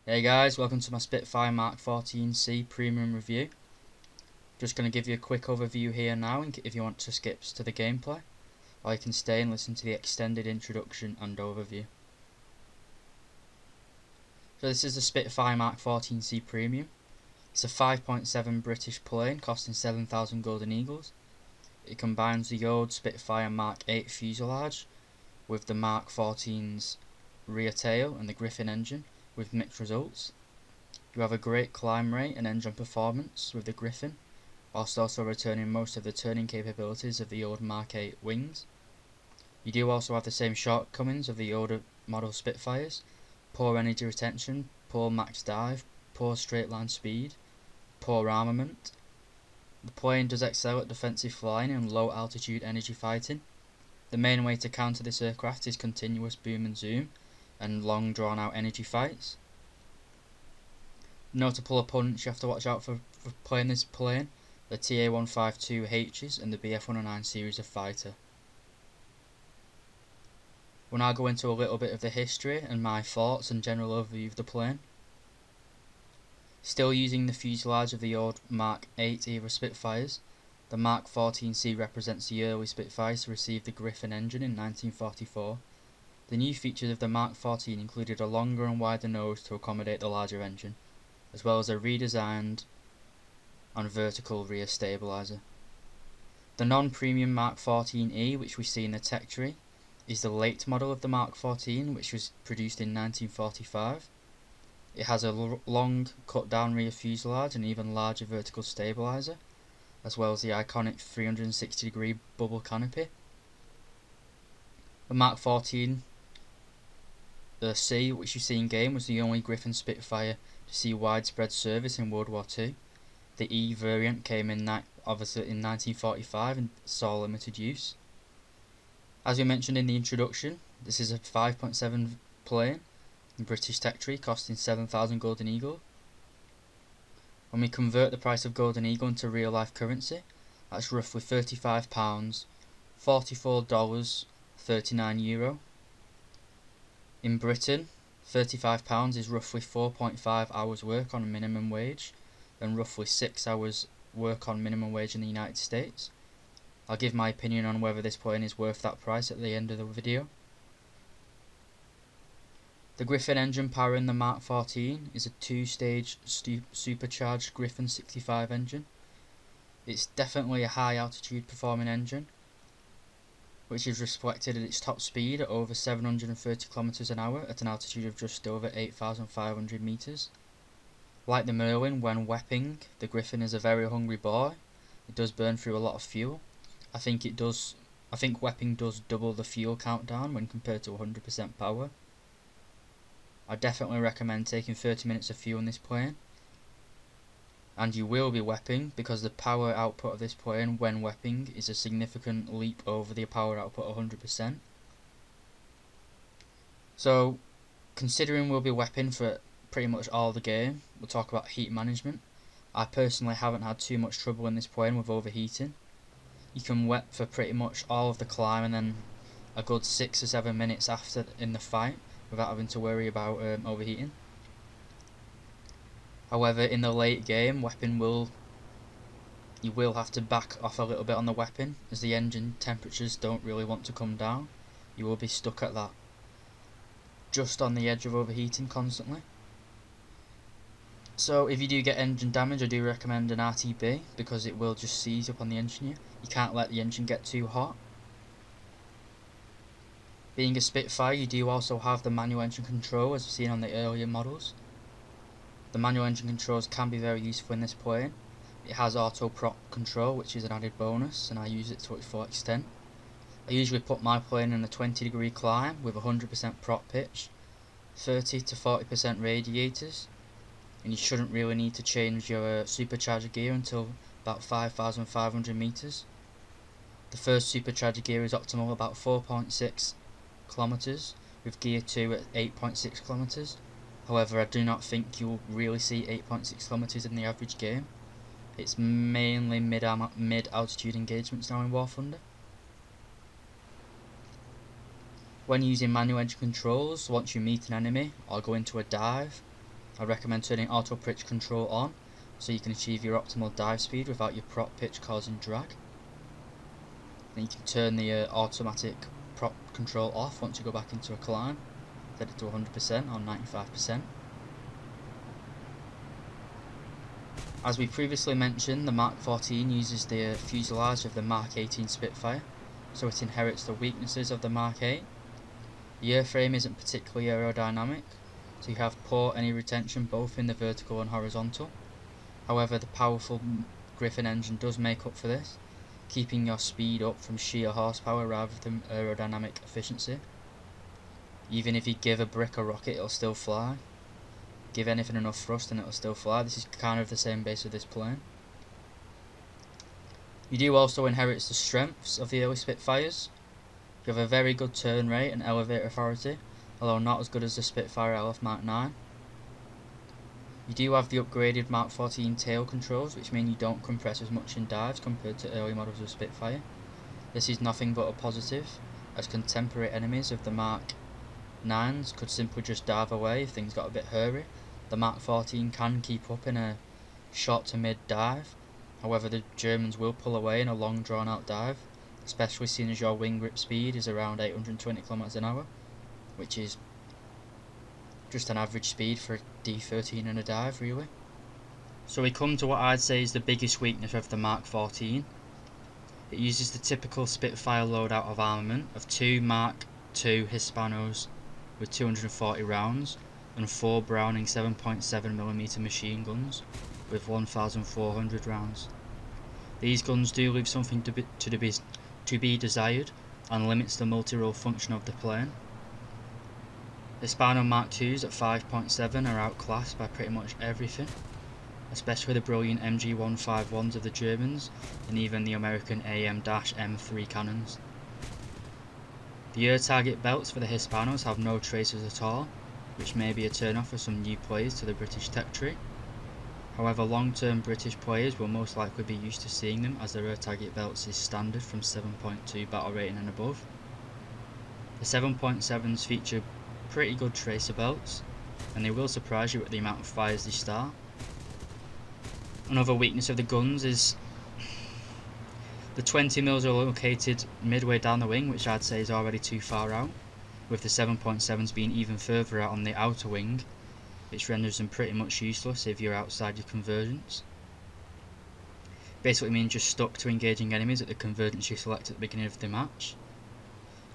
Hey guys, welcome to my Spitfire Mk XIVc premium review. Just going to give you a quick overview here now if you want to skip to the gameplay, or you can stay and listen to the extended introduction and overview. So this is the Spitfire Mk XIVc premium. It's a 5.7 British plane costing 7,000 golden eagles. It combines the old Spitfire Mk XIVc fuselage with the Mk XIV's rear tail and the Griffon engine with mixed results. You have a great climb rate and engine performance with the Griffon, whilst also returning most of the turning capabilities of the old Mark 8 wings. You do also have the same shortcomings of the older model Spitfires: poor energy retention, poor max dive, poor straight line speed, poor armament. The plane does excel at defensive flying and low altitude energy fighting. The main way to counter this aircraft is continuous boom and zoom and long drawn out energy fights. Notable opponents you have to watch out for playing this plane: the TA-152Hs and the BF-109 series of fighter. We'll now go into a little bit of the history and my thoughts and general overview of the plane. Still using the fuselage of the old Mark 8 era Spitfires, the Mk XIVc represents the early Spitfires to receive the Griffon engine in 1944. The new features of the Mk XIV included a longer and wider nose to accommodate the larger engine, as well as a redesigned and vertical rear stabilizer. The non-premium Mk XIVe, which we see in the tech tree, is the late model of the Mk XIV, which was produced in 1945. It has a long cut down rear fuselage and even larger vertical stabilizer, as well as the iconic 360-degree bubble canopy. The Mk XIV C, which you see in game, was the only Griffon Spitfire to see widespread service in World War II. The E variant came in obviously in 1945 and saw limited use. As we mentioned in the introduction, this is a 5.7 plane in British tech tree costing 7,000 golden eagle. When we convert the price of golden eagle into real life currency, that's roughly £35, $44, €39. In Britain, £35 is roughly 4.5 hours work on minimum wage, and roughly 6 hours work on minimum wage in the United States. I'll give my opinion on whether this plane is worth that price at the end of the video. The Griffon engine powering the Mk XIV is a two-stage supercharged Griffon 65 engine. It's definitely a high altitude performing engine, which is reflected at its top speed at over 730 km an hour at an altitude of just over 8,500 meters. Like the Merlin, when wepping, the Griffon is a very hungry boy. It does burn through a lot of fuel. I think wepping does double the fuel countdown when compared to 100% power. I definitely recommend taking 30 minutes of fuel in this plane. And you will be wepping, because the power output of this plane when wepping is a significant leap over the power output of 100%. So, considering we'll be wepping for pretty much all the game, we'll talk about heat management. I personally haven't had too much trouble in this plane with overheating. You can wep for pretty much all of the climb and then a good 6 or 7 minutes after in the fight without having to worry about overheating. However, in the late game, you will have to back off a little bit on the weapon, as the engine temperatures don't really want to come down. You will be stuck at that, just on the edge of overheating constantly. So if you do get engine damage, I do recommend an RTB, because it will just seize up on the engine here. You can't let the engine get too hot. Being a Spitfire, you do also have the manual engine control, as we've seen on the earlier models. The manual engine controls can be very useful in this plane. It has auto prop control, which is an added bonus, and I use it to its full extent. I usually put my plane in a 20-degree climb with 100% prop pitch, 30 to 40% radiators, and you shouldn't really need to change your supercharger gear until about 5,500 meters. The first supercharger gear is optimal about 4.6 kilometers, with gear 2 at 8.6 kilometers. However, I do not think you'll really see 8.6 kilometers in the average game. It's mainly mid-altitude engagements now in War Thunder. When using manual engine controls, once you meet an enemy or go into a dive, I recommend turning auto pitch control on so you can achieve your optimal dive speed without your prop pitch causing drag. Then you can turn the automatic prop control off once you go back into a climb, set it to 100% or 95%. As we previously mentioned, the Mark 14 uses the fuselage of the Mark 18 Spitfire, so it inherits the weaknesses of the Mark 8. The airframe isn't particularly aerodynamic, so you have poor any retention both in the vertical and horizontal. However, the powerful Griffon engine does make up for this, keeping your speed up from sheer horsepower rather than aerodynamic efficiency. Even if you give a brick a rocket, it'll still fly. Give anything enough thrust and it'll still fly. This is kind of the same base of this plane. You do also inherit the strengths of the early Spitfires. You have a very good turn rate and elevator authority, although not as good as the Spitfire LF Mark 9. You do have the upgraded Mark 14 tail controls, which mean you don't compress as much in dives compared to early models of Spitfire. This is nothing but a positive, as contemporary enemies of the Mark 9s could simply just dive away if things got a bit hairy. The Mark 14 can keep up in a short to mid dive, however the Germans will pull away in a long drawn out dive, especially seeing as your wing grip speed is around 820 km an hour, which is just an average speed for a D13 in a dive really. So we come to what I'd say is the biggest weakness of the Mark 14. It uses the typical Spitfire loadout of armament of 2 Mark II Hispanos with 240 rounds and 4 Browning 7.7mm machine guns with 1,400 rounds. These guns do leave something to be desired and limits the multi-role function of the plane. Hispano Mark IIs at 5.7 are outclassed by pretty much everything, especially the brilliant MG151s of the Germans and even the American AM-M3 cannons. The air target belts for the Hispanos have no traces at all, which may be a turn off for some new players to the British tech tree. However, long-term British players will most likely be used to seeing them, as their air target belts is standard from 7.2 battle rating and above. The 7.7s feature pretty good tracer belts, and they will surprise you with the amount of fires they start. Another weakness of the guns is the 20mm are located midway down the wing, which I'd say is already too far out, with the 7.7s being even further out on the outer wing, which renders them pretty much useless if you're outside your convergence. Basically means you're stuck to engaging enemies at the convergence you select at the beginning of the match,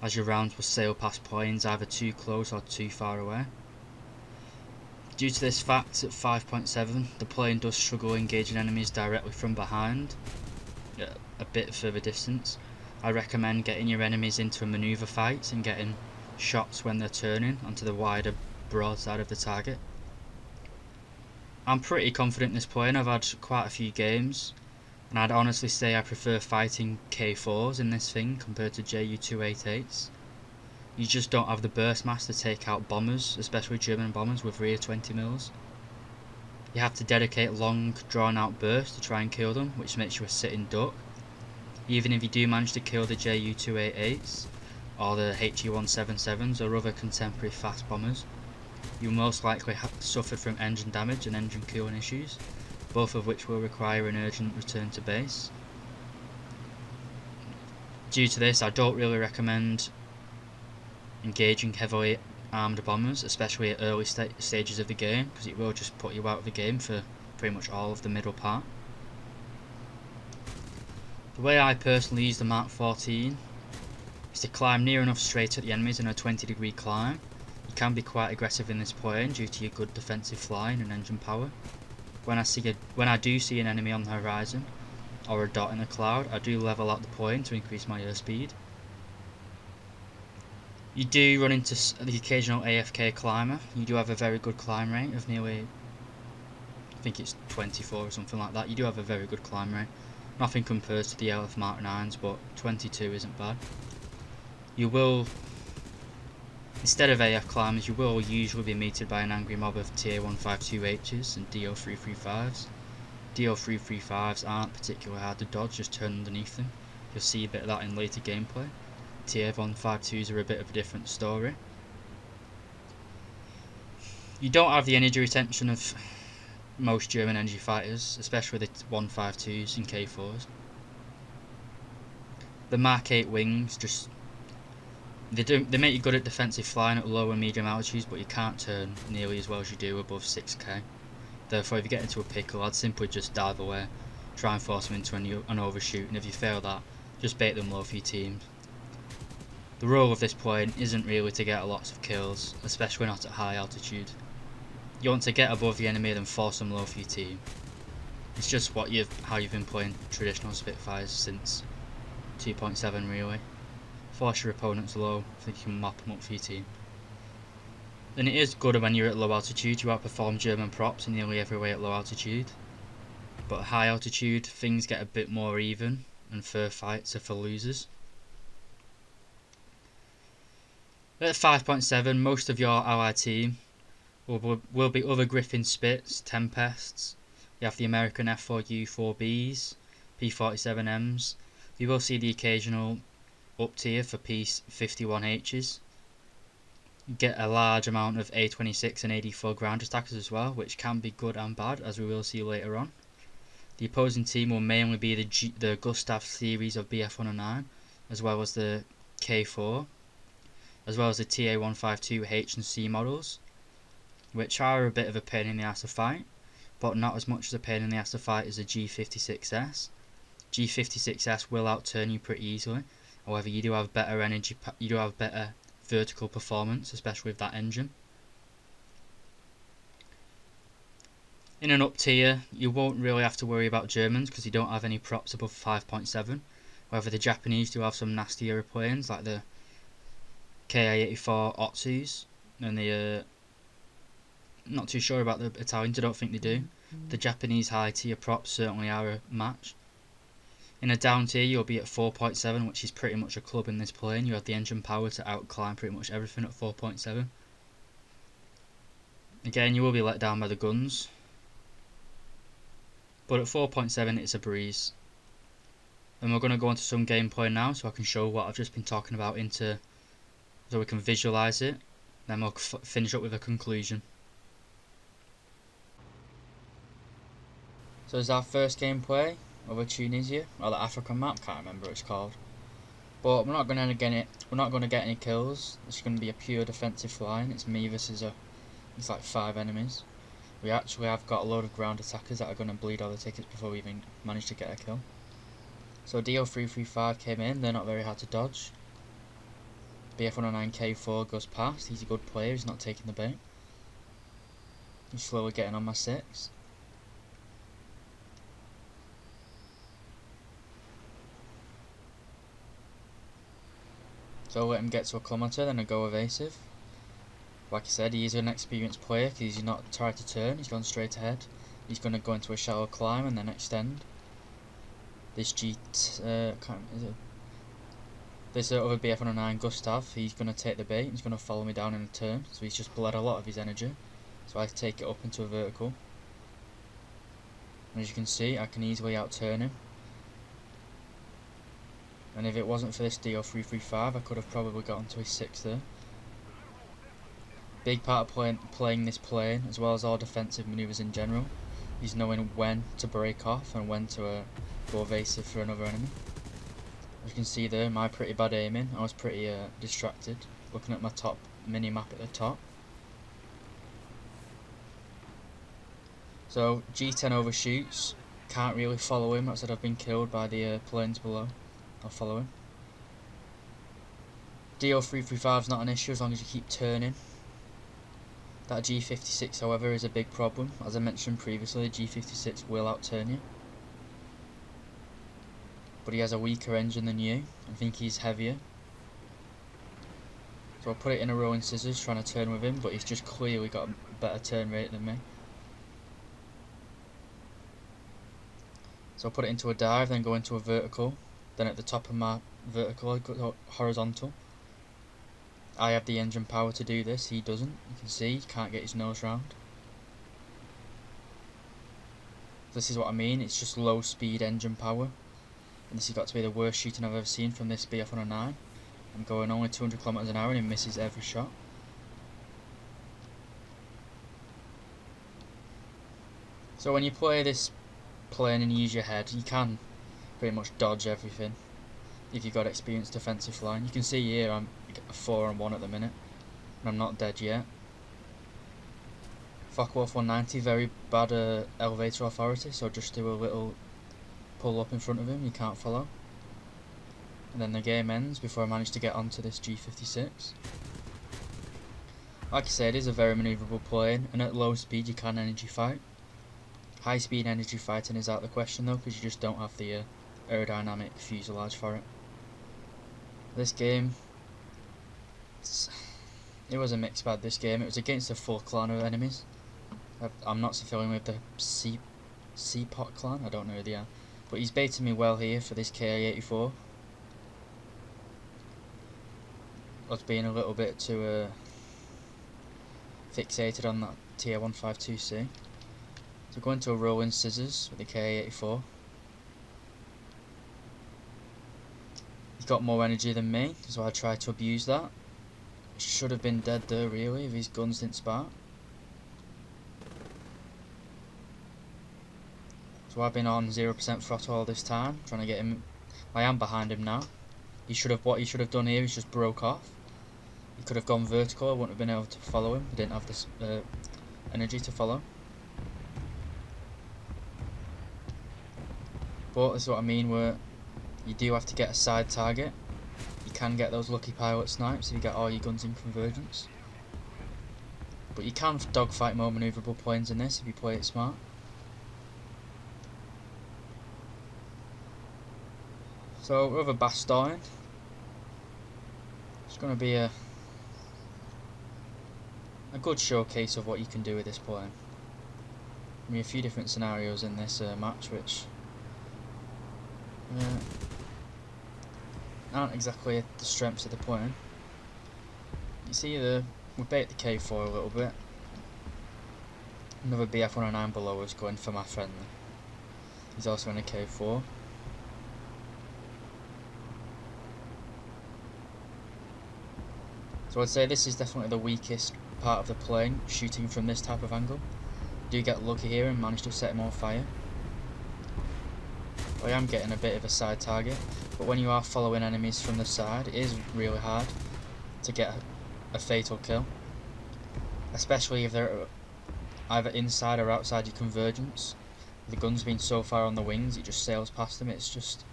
as your rounds will sail past planes either too close or too far away. Due to this fact, at 5.7 the plane does struggle engaging enemies directly from behind, a bit further distance. I recommend getting your enemies into a manoeuvre fight and getting shots when they're turning onto the wider broad side of the target. I'm pretty confident in this plane. I've had quite a few games, and I'd honestly say I prefer fighting K4s in this thing compared to Ju-288s. You just don't have the burst mass to take out bombers, especially German bombers with rear 20mm. You have to dedicate long drawn out bursts to try and kill them, which makes you a sitting duck. Even if you do manage to kill the Ju-288s or the He-177s or other contemporary fast bombers, you'll most likely suffer from engine damage and engine cooling issues, both of which will require an urgent return to base. Due to this, I don't really recommend engaging heavily armed bombers, especially at early stages of the game, because it will just put you out of the game for pretty much all of the middle part. The way I personally use the Mark 14 is to climb near enough straight at the enemies in a 20-degree climb. You can be quite aggressive in this plane due to your good defensive flying and engine power. When I do see an enemy on the horizon or a dot in the cloud, I do level out the plane to increase my airspeed. You do run into the occasional AFK climber. You do have a very good climb rate of nearly, I think it's 24 or something like that. You do have a very good climb rate. Nothing compares to the LF Mark 9s, but 22 isn't bad. You will, instead of AF climbers, you will usually be meted by an angry mob of TA152Hs and DO335s. DO335s aren't particularly hard to dodge, just turn underneath them. You'll see a bit of that in later gameplay. TA152s are a bit of a different story. You don't have the energy retention of most German energy fighters, especially the 152s and K4s. The Mark 8 wings they make you good at defensive flying at low and medium altitudes, but you can't turn nearly as well as you do above 6k. Therefore, if you get into a pickle, I'd simply just dive away, try and force them into an overshoot, and if you fail that, just bait them low for your teams. The role of this plane isn't really to get lots of kills, especially not at high altitude. You want to get above the enemy then force them low for your team. It's just how you've been playing traditional Spitfires since 2.7 really. Force your opponents low so you can mop them up for your team. And it is good when you're at low altitude, you outperform German props in nearly every way at low altitude. But at high altitude, things get a bit more even, and fair fights are for losers. At 5.7, most of your allied team will be other Griffon Spits, Tempests. You have the American F4U4Bs, P47Ms. You will see the occasional up tier for P51Hs. You get a large amount of A26 and AD4 ground attackers as well, which can be good and bad, as we will see later on. The opposing team will mainly be the Gustav series of BF109, as well as the K4, as well as the TA152 H and C models, which are a bit of a pain in the ass to fight, but not as much as a pain in the ass to fight as the G56S. G56S will outturn you pretty easily. However, you do have better better vertical performance, especially with that engine. In an up tier, you won't really have to worry about Germans because you don't have any props above 5.7. However, the Japanese do have some nasty aeroplanes like the Ki-84 Otsus, and the not too sure about the Italians, I don't think they do. The Japanese high tier props certainly are a match. In a down tier, you'll be at 4.7, which is pretty much a club in this plane. You have the engine power to outclimb pretty much everything at 4.7. Again, you will be let down by the guns, but at 4.7 it's a breeze. And we're going to go into some gameplay now so I can show what I've just been talking about so we can visualise it. Then we'll finish up with a conclusion. So this is our first gameplay over Tunisia, or the African map, can't remember what it's called. But we're not going to get any kills. It's going to be a pure defensive flying. It's me versus it's like 5 enemies. We actually have got a load of ground attackers that are going to bleed all the tickets before we even manage to get a kill. So DO335 came in, they're not very hard to dodge. BF109K4 goes past, he's a good player, he's not taking the bait. He's slowly getting on my 6. So I'll let him get to a kilometre, then I go evasive. Like I said, he is an experienced player because he's not tried to turn, he's gone straight ahead. He's going to go into a shallow climb and then extend. This other BF109 Gustav, he's going to take the bait, he's going to follow me down in a turn, so he's just bled a lot of his energy. So I take it up into a vertical. And as you can see, I can easily outturn him. And if it wasn't for this DO335, I could have probably gotten to his 6 there. Big part of playing this plane, as well as all defensive manoeuvres in general, is knowing when to break off and when to go evasive for another enemy. As you can see there, my pretty bad aiming, I was pretty distracted, looking at my top mini-map at the top. So, G10 overshoots, can't really follow him, I said I've been killed by the planes below. I'll follow him. DO335 is not an issue as long as you keep turning. That G56, however, is a big problem. As I mentioned previously, the G56 will outturn you. But he has a weaker engine than you. I think he's heavier. So I'll put it in a row and scissors trying to turn with him, but he's just clearly got a better turn rate than me. So I'll put it into a dive, then go into a vertical. Then at the top of my vertical, I go horizontal. I have the engine power to do this, he doesn't. You can see, he can't get his nose round. This is what I mean, it's just low speed engine power. And this has got to be the worst shooting I've ever seen from this BF109. I'm going only 200 km an hour and he misses every shot. So when you play this plane and use your head, you can pretty much dodge everything if you've got experienced defensive flying. You can see here I'm 4-1 at the minute, and I'm not dead yet. Focke-Wulf 190, very bad elevator authority, so just do a little pull up in front of him, you can't follow. And then the game ends before I manage to get onto this G56. Like I said, it is a very manoeuvrable plane, and at low speed you can energy fight. High speed energy fighting is out of the question though, because you just don't have the aerodynamic fuselage for it. This game, it was a mixed bag this game. It was against a full clan of enemies. I'm not so familiar with the Seapot clan, I don't know who they are. But he's baited me well here for this KA-84. I was being a little bit too fixated on that TA-152C. So going to a rolling scissors with the KA-84. He's got more energy than me, so I tried to abuse that. Should have been dead there really if his guns didn't spark. So I've been on 0% throttle all this time, trying to get him. I am behind him now. What he should have done here is just broke off. He could have gone vertical, I wouldn't have been able to follow him. He didn't have this energy to follow. But this is what I mean, where you do have to get a side target. You can get those lucky pilot snipes if you get all your guns in convergence. But you can dogfight more manoeuvrable planes in this if you play it smart. So with a Bastogne, it's going to be a good showcase of what you can do with this plane. I mean, a few different scenarios in this match which aren't exactly the strengths of the plane. You see we bait the K4 a little bit. Another BF-109 below us going for my friendly. He's also in a K4. So I'd say this is definitely the weakest part of the plane, shooting from this type of angle. Do get lucky here and manage to set him on fire. I am getting a bit of a side target, but when you are following enemies from the side, it is really hard to get a fatal kill. Especially if they're either inside or outside your convergence. The gun's being so far on the wings, it just sails past them, it's just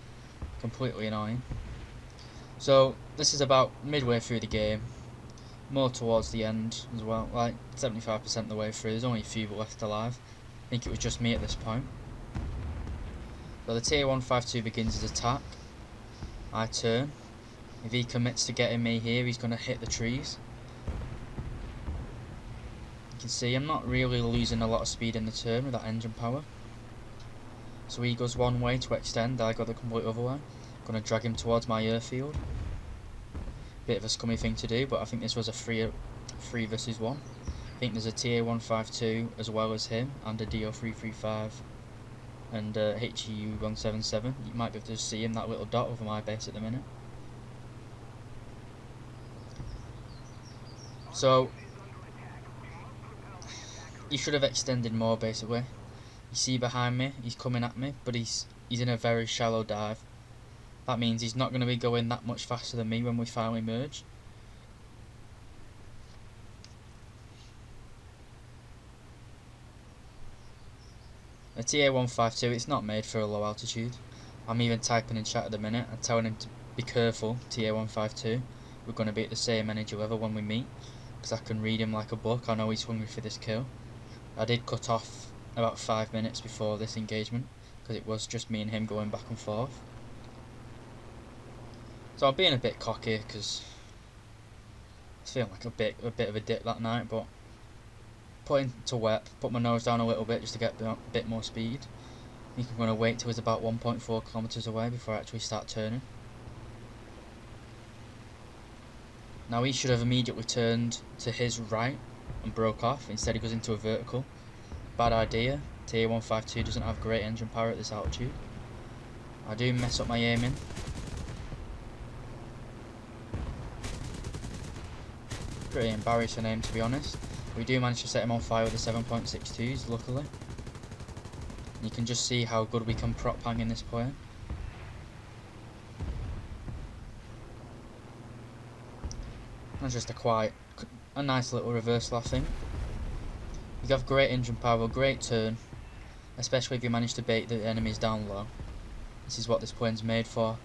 completely annoying. So this is about midway through the game. More towards the end as well, like 75% of the way through. There's only a few left alive. I think it was just me at this point. So the TA-152 begins his attack. I turn. If he commits to getting me here, he's going to hit the trees. You can see I'm not really losing a lot of speed in the turn with that engine power. So he goes one way to extend, I go the complete other way. I'm going to drag him towards my airfield. Bit of a scummy thing to do, but I think this was a 3 versus 1. I think there's a TA-152 as well as him, and a DO-335 and HEU-177. You might be able to see him, that little dot over my base at the minute. So he should have extended more basically. You see behind me, he's coming at me, but he's in a very shallow dive. That means he's not going to be going that much faster than me when we finally merge. The TA-152, it's not made for a low altitude. I'm even typing in chat at the minute and telling him to be careful, TA-152. We're going to be at the same energy level when we meet, because I can read him like a book. I know he's hungry for this kill. I did cut off about 5 minutes before this engagement, because it was just me and him going back and forth. So I'm being a bit cocky because I was feeling like a bit of a dip that night, but put my nose down a little bit just to get a bit more speed. I think I'm going to wait till it's about 1.4 kilometers away before I actually start turning. Now he should have immediately turned to his right and broke off. Instead he goes into a vertical. Bad idea. TA-152 doesn't have great engine power at this altitude. I do mess up my aiming. Pretty embarrassing aim, to be honest. We do manage to set him on fire with the 7.62s, luckily. You can just see how good we can prop hang in this player. That's just a nice little reversal, I think. You have great engine power, great turn, especially if you manage to bait the enemies down low. This is what this plane's made for.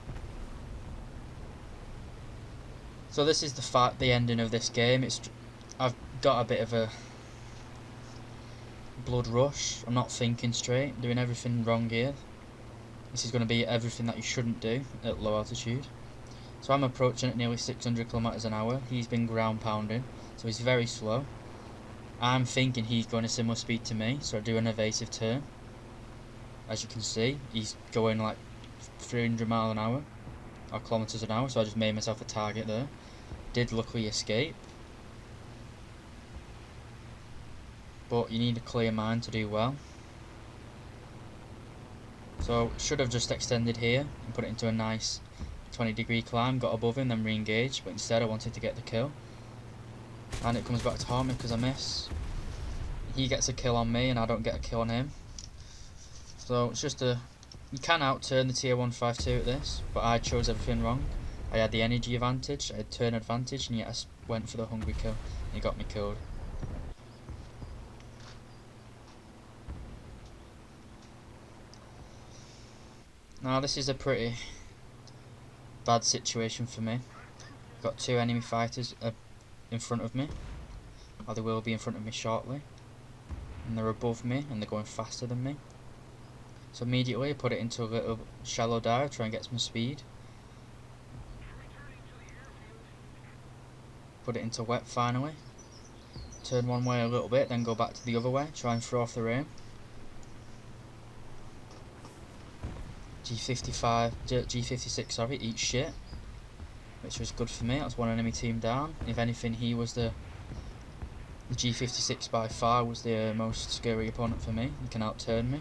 So this is the ending of this game. I've got a bit of a blood rush. I'm not thinking straight, doing everything wrong here. This is going to be everything that you shouldn't do at low altitude. So I'm approaching at nearly 600 kilometers an hour. He's been ground pounding, so he's very slow. I'm thinking he's going a similar speed to me, so I do an evasive turn. As you can see, he's going like 300 miles an hour, or kilometers an hour, so I just made myself a target there. Did luckily escape, but you need a clear mind to do well. So should have just extended here and put it into a nice 20-degree climb, got above him, then re-engaged, but instead I wanted to get the kill. And it comes back to haunt me because I miss. He gets a kill on me and I don't get a kill on him. So it's just you can outturn the tier 152 at this, but I chose everything wrong. I had the energy advantage, I had turn advantage, and yet I went for the hungry kill, and he got me killed. Now this is a pretty bad situation for me. Got two enemy fighters in front of me, or they will be in front of me shortly, and they're above me and they're going faster than me. So immediately I put it into a little shallow dive, try and get some speed. Put it into wet finally. Turn one way a little bit, then go back to the other way, try and throw off the rain. G56, sorry, eats shit, which was good for me. That's one enemy team down. If anything, he was the G56 by far was the most scary opponent for me. He can outturn me.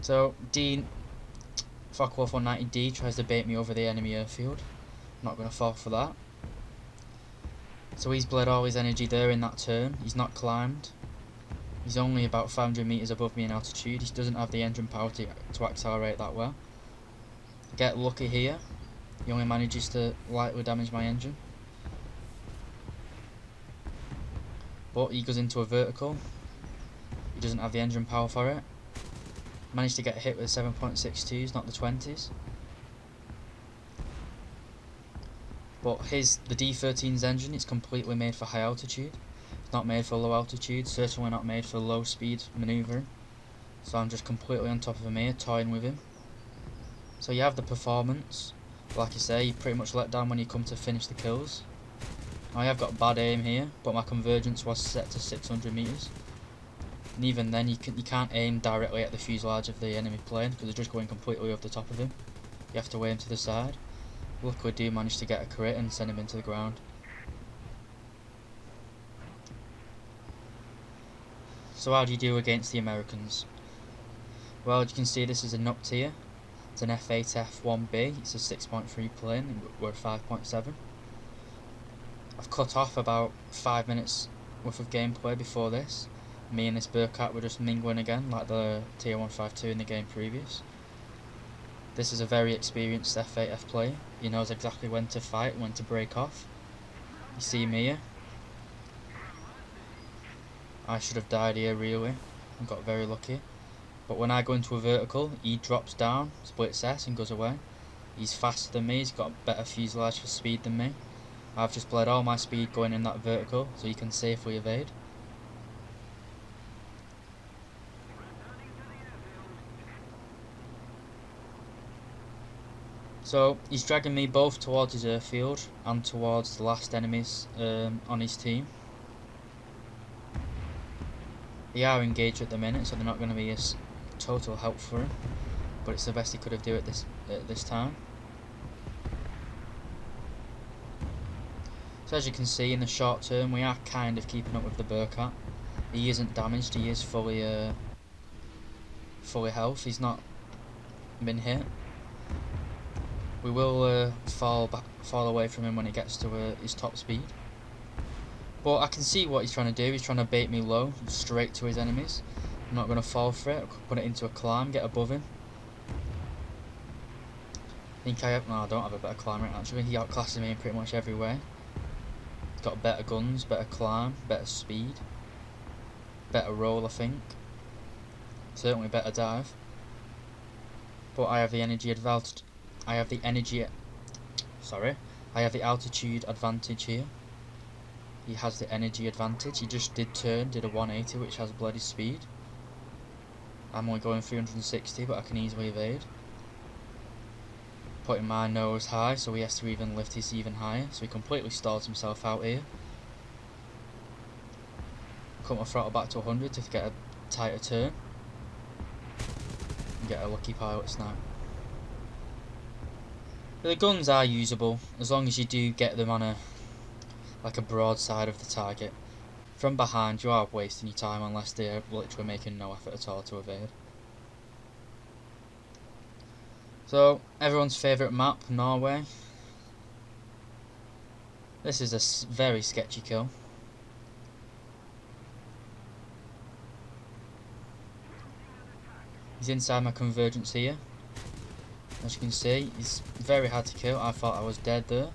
So Focke-Wulf 190D tries to bait me over the enemy airfield. I'm not going to fall for that. So he's bled all his energy there in that turn. He's not climbed. He's only about 500 meters above me in altitude. He doesn't have the engine power to accelerate that well. Get lucky here. He only manages to lightly damage my engine. But he goes into a vertical. He doesn't have the engine power for it. Managed to get hit with 7.62s, not the 20s. But the D13's engine is completely made for high altitude. It's not made for low altitude, certainly not made for low speed manoeuvring. So I'm just completely on top of him here, toying with him. So you have the performance. Like I say, you pretty much let down when you come to finish the kills. I have got bad aim here, but my convergence was set to 600 meters. And even then, you can't aim directly at the fuselage of the enemy plane because they're just going completely over the top of him. You have to aim to the side. Luckily, I do manage to get a crit and send him into the ground. So how do you do against the Americans? Well, as you can see, this is a NUC tier. It's an F8F1B. It's a 6.3 plane, and we're 5.7. I've cut off about 5 minutes worth of gameplay before this. Me and this Burkat were just mingling again, like the tier 152 in the game previous. This is a very experienced F8F player. He knows exactly when to fight, when to break off. You see me here. I should have died here really, and got very lucky. But when I go into a vertical, he drops down, splits S and goes away. He's faster than me, he's got better fuselage for speed than me. I've just bled all my speed going in that vertical, so you can safely evade. So he's dragging me both towards his airfield and towards the last enemies on his team. They are engaged at the minute, so they're not going to be a total help for him, but it's the best he could have done at this time. So as you can see, in the short term, we are kind of keeping up with the Burkat. He isn't damaged, he is fully health, he's not been hit. We will fall away from him when he gets to his top speed. But I can see what he's trying to do. He's trying to bait me low, straight to his enemies. I'm not going to fall for it. I could put it into a climb, get above him. I think I have... No, I don't have a better climb right actually. He outclasses me in pretty much every way. He's got better guns, better climb, better speed. Better roll, I think. Certainly better dive. But I have the energy advantage. I have the altitude advantage here. He has the energy advantage. He just did a 180, which has bloody speed. I'm only going 360, but I can easily evade. Putting my nose high, so he has to even lift his even higher. So he completely stalls himself out here. Cut my throttle back to 100 to get a tighter turn. And get a lucky pilot snipe. But the guns are usable, as long as you do get them on a broad side of the target. From behind, you are wasting your time unless they're literally making no effort at all to evade. So, everyone's favourite map, Norway. This is a very sketchy kill. He's inside my convergence here. As you can see, he's very hard to kill. I thought I was dead there.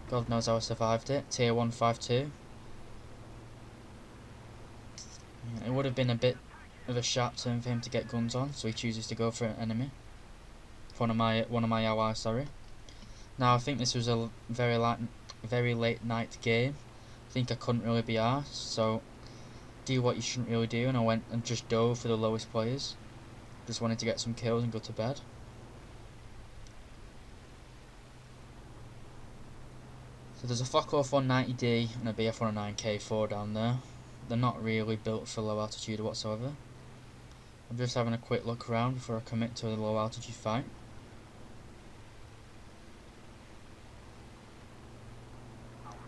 God knows how I survived it. Tier 152. It would have been a bit of a sharp turn for him to get guns on, so he chooses to go for an enemy. For one of my allies, sorry. Now I think this was a very late night game. I think I couldn't really be arsed, so do what you shouldn't really do, and I went and just dove for the lowest players. Just wanted to get some kills and go to bed. So there's a SAKO 190D and a BF 109 K4 down there. They're not really built for low altitude whatsoever. I'm just having a quick look around before I commit to a low altitude fight.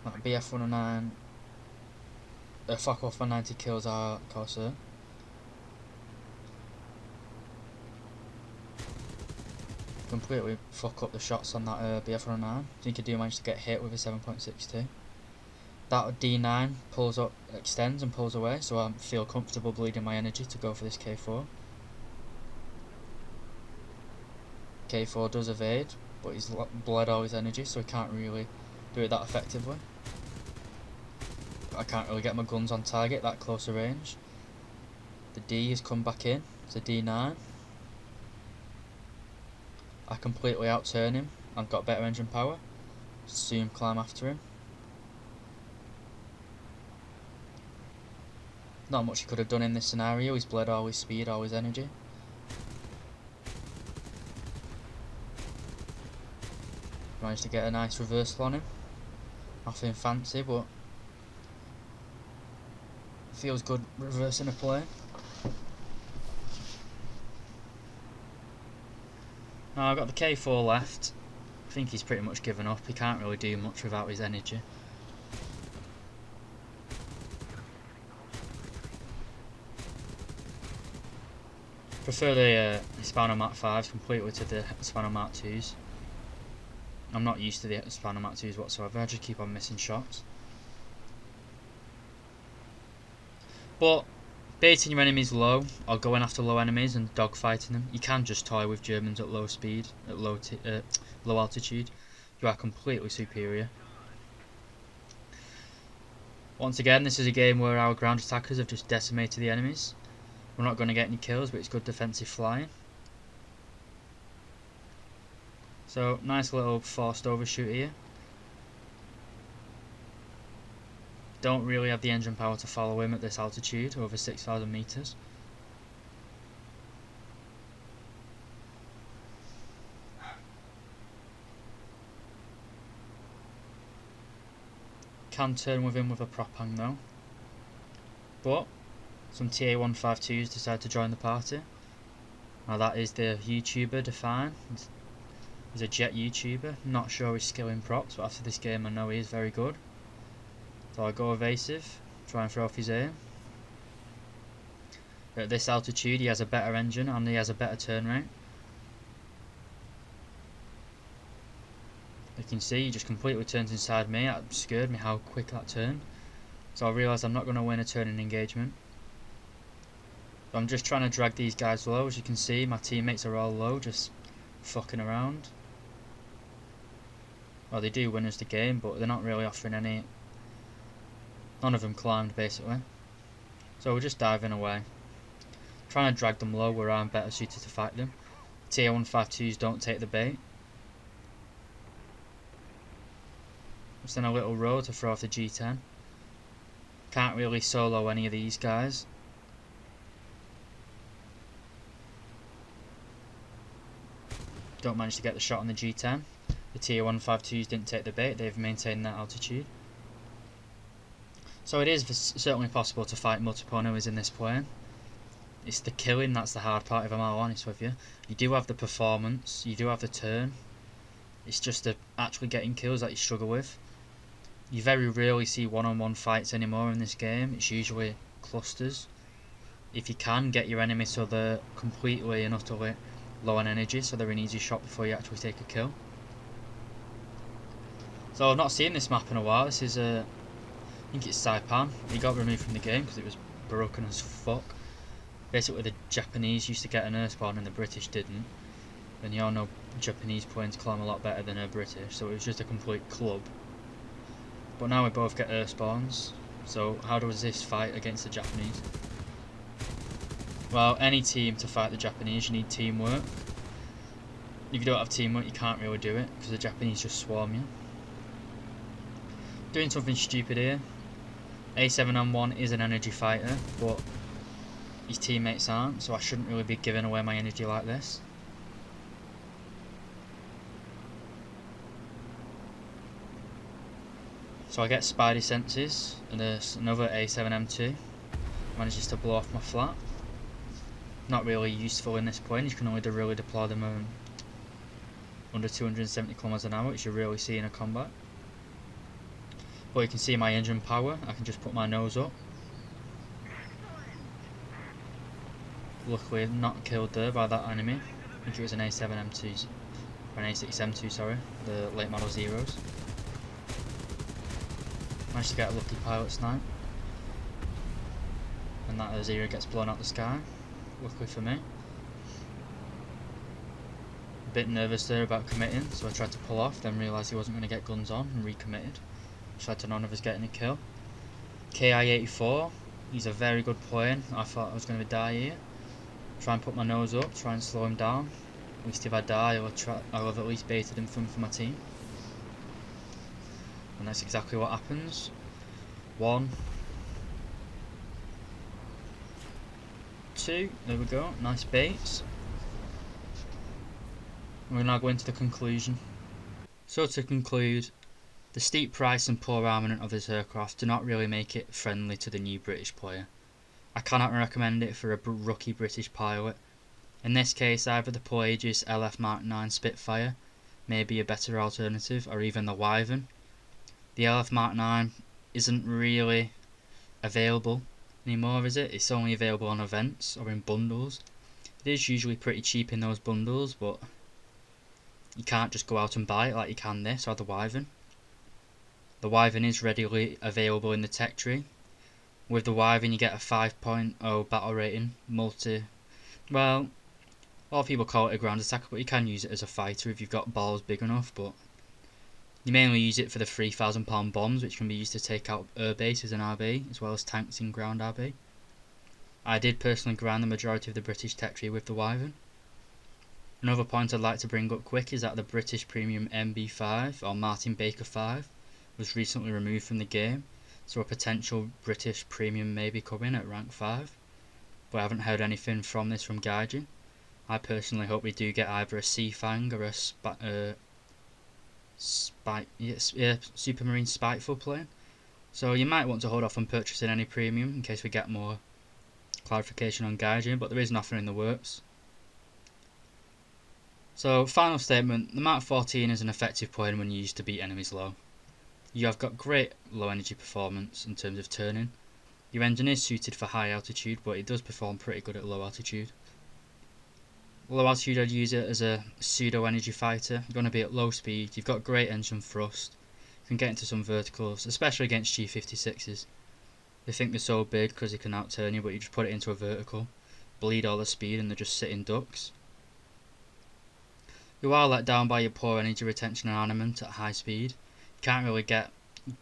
That BF 109, the SAKO 190 kills our Corsair. Completely fuck up the shots on that BF 109. I think I do manage to get hit with a 7.62. That D9 pulls up, extends and pulls away, so I feel comfortable bleeding my energy to go for this K4. K4 does evade, but he's bled all his energy, so he can't really do it that effectively. I can't really get my guns on target that closer range. The D has come back in. It's a D9. I completely outturn him. I've got better engine power. Soon climb after him. Not much he could have done in this scenario. He's bled all his speed, all his energy. Managed to get a nice reversal on him. Nothing fancy, but feels good reversing a plane. Now I've got the K4 left. I think he's pretty much given up. He can't really do much without his energy. Prefer the Spitfire Mk XIVs completely to the Spitfire Mk IIs. I'm not used to the Spitfire Mk IIs whatsoever. I just keep on missing shots. But baiting your enemies low, or going after low enemies and dogfighting them, you can just toy with Germans at low speed, at low altitude. You are completely superior. Once again, this is a game where our ground attackers have just decimated the enemies. We're not going to get any kills, but it's good defensive flying. So, nice little forced overshoot here. Don't really have the engine power to follow him at this altitude, over 6,000 meters. Can turn with him with a prop hang though. But some TA152s decide to join the party. Now that is the YouTuber Define. He's a jet YouTuber. Not sure his skill in props, but after this game I know he is very good. So I go evasive, try and throw off his aim. But at this altitude he has a better engine and he has a better turn rate. You can see he just completely turns inside me. That scared me how quick that turned. So I realised I'm not going to win a turn in engagement. So I'm just trying to drag these guys low. As you can see, my teammates are all low, just fucking around. Well, they do win us the game, but they're not really offering any. None of them climbed, basically. So we're just diving away. Trying to drag them low where I'm better suited to fight them. Tier 152s don't take the bait. Just in a little row to throw off the G10. Can't really solo any of these guys. Don't manage to get the shot on the G10. The tier 152s didn't take the bait, they've maintained that altitude. So it is certainly possible to fight multiple enemies in this plane. It's the killing that's the hard part, if I'm all honest with you. You do have the performance, you do have the turn. It's just the actually getting kills that you struggle with. You very rarely see one-on-one fights anymore in this game. It's usually clusters. If you can, get your enemy so they're completely and utterly low on energy, so they're an easy shot before you actually take a kill. So I've not seen this map in a while. This is I think it's Saipan. It got removed from the game because it was broken as fuck. Basically the Japanese used to get an air spawn and the British didn't. And you all know Japanese planes climb a lot better than a British, so it was just a complete club. But now we both get air spawns. So how does this fight against the Japanese? Well, any team to fight the Japanese, you need teamwork. If you don't have teamwork, you can't really do it because the Japanese just swarm you. Doing something stupid here. A7M1 is an energy fighter, but his teammates aren't, so I shouldn't really be giving away my energy like this. So I get Spidey senses, and there's another A7M2. Manages to blow off my flat. Not really useful in this plane, you can only really deploy them under 270 km an hour, which you rarely see in a combat. But you can see my engine power, I can just put my nose up. Luckily not killed there by that enemy. I think it was an A7M2, or an A6M2, sorry, the late model Zeros. Managed to get a lucky pilot snipe. And that Zero gets blown out the sky, luckily for me. A bit nervous there about committing, so I tried to pull off, then realised he wasn't going to get guns on and recommitted. Which led to none of us getting a kill. KI-84, he's a very good plane. I thought I was going to die here. Try and put my nose up, try and slow him down. At least if I die, I'll have at least baited him for my team. And that's exactly what happens. 1, 2, there we go, nice baits. We're now going to the conclusion. So to conclude, the steep price and poor armament of this aircraft do not really make it friendly to the new British player. I cannot recommend it for a rookie British pilot. In this case, either the Pelagius LF Mk XIVc Spitfire may be a better alternative, or even the Wyvern. The LF Mk XIVc isn't really available anymore, is it? It's only available on events or in bundles. It is usually pretty cheap in those bundles, but you can't just go out and buy it like you can this or the Wyvern. The Wyvern is readily available in the tech tree. With the Wyvern you get a 5.0 battle rating, well, a lot of people call it a ground attacker, but you can use it as a fighter if you've got balls big enough, but you mainly use it for the £3,000 bombs, which can be used to take out air bases in RB, as well as tanks in ground RB. I did personally grind the majority of the British tech tree with the Wyvern. Another point I'd like to bring up quick is that the British Premium MB5, or Martin Baker 5, was recently removed from the game, so a potential British Premium may be coming at rank 5, but I haven't heard anything from this from Gaijin. I personally hope we do get either a Sea Fang or a Supermarine Spiteful plane. So you might want to hold off on purchasing any premium in case we get more clarification on Gaijin, but there is nothing in the works. So final statement, the Mark 14 is an effective plane when used to beat enemies low. You have got great low energy performance in terms of turning. Your engine is suited for high altitude, but it does perform pretty good at low altitude. low altitude I'd use it as a pseudo energy fighter. You're going to be at low speed, you've got great engine thrust, you can get into some verticals, especially against G56s. They think they're so big because they can outturn you, but you just put it into a vertical, bleed all the speed and they're just sitting ducks. You are let down by your poor energy retention and armament at high speed. You can't really get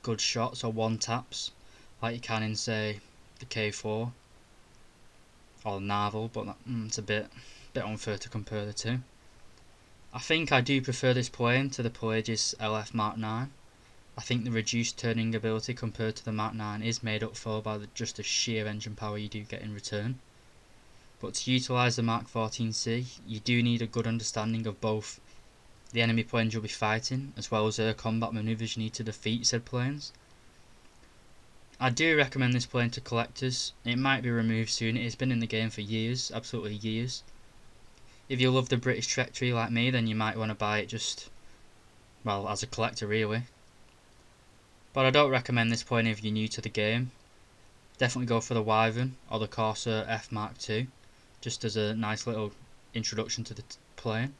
good shots or one taps like you can in, say, the K4 or the Narval, but it's a bit unfair to compare the two. I think I do prefer this plane to the Pelagius LF Mark 9. I think the reduced turning ability compared to the Mark 9 is made up for by just the sheer engine power you do get in return. But to utilise the Mark XIVc, you do need a good understanding of both the enemy planes you'll be fighting, as well as air combat manoeuvres you need to defeat said planes. I do recommend this plane to collectors. It might be removed soon, it has been in the game for years, absolutely years. If you love the British trajectory like me, then you might want to buy it just, well, as a collector really. But I don't recommend this plane if you're new to the game. Definitely go for the Wyvern or the Corsair F Mark II, just as a nice little introduction to the plane.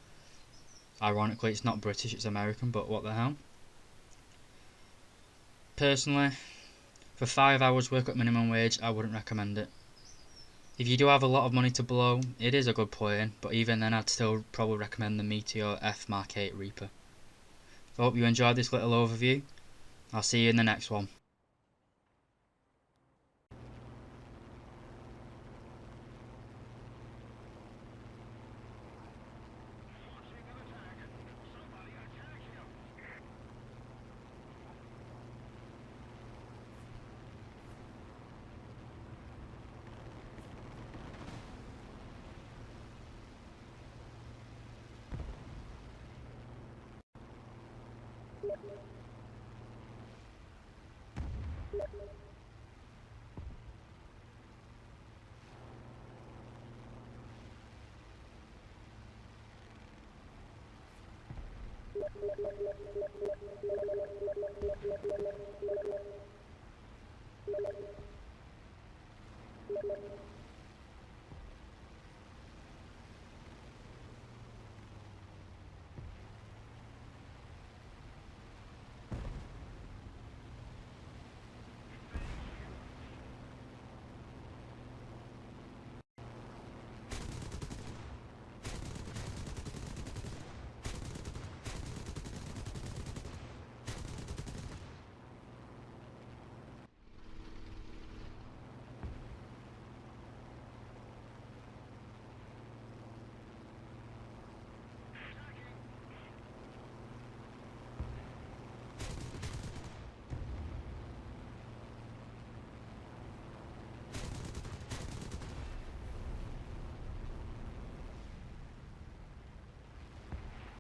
Ironically, it's not British, it's American, but what the hell. Personally, for 5 hours work at minimum wage, I wouldn't recommend it. If you do have a lot of money to blow, it is a good plane, but even then I'd still probably recommend the Meteor F Mark 8 Reaper. I hope you enjoyed this little overview. I'll see you in the next one.